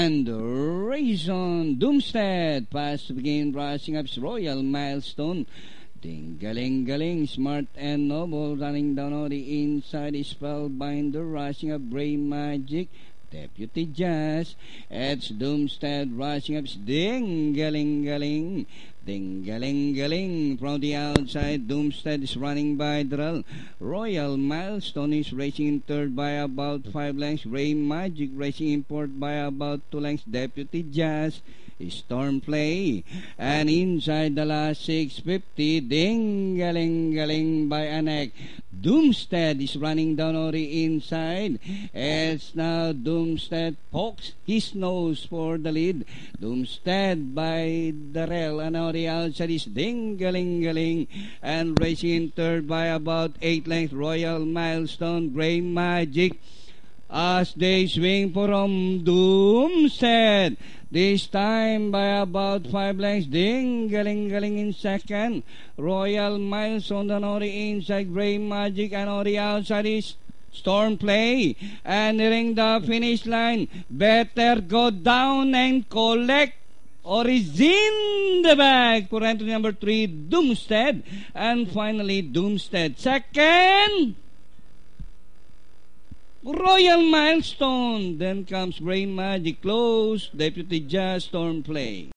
And Rayson Doomstead pass to begin, rushing up Royal Milestone. Ding-galing-galing, Smart and Noble running down on the inside. Spellbinder rushing up Bray Magic. Deputy Jazz. It's Doomstead rushing up. Ding-galing-galing. Ding-galing-galing. From the outside, Doomstead is running by Drell. Royal Milestone is racing in third by about 5 lengths. Ray Magic racing in fourth by about 2 lengths. Deputy Jazz. Stormplay. And inside the last 650, ding-galing-galing by Anek. Doomstead is running down on the inside. It's now Doomstead pokes his nose for the lead. Doomstead by Darrell, and on the outside is ding-galing-galing. And racing in third by about 8 lengths, Royal Milestone, Gray Magic. As they swing from Doomstead, this time by about 5 lengths, ding-galing-galing in second. Royal Milestone on the inside, Gray Magic, and on the outside is Stormplay. And nearing the finish line, Better Go Down and Collect or is in the bag for entry number 3, Doomstead. And finally, Doomstead second. Royal Milestone. Then comes Brain Magic, close, Deputy Jazz, Stormplay.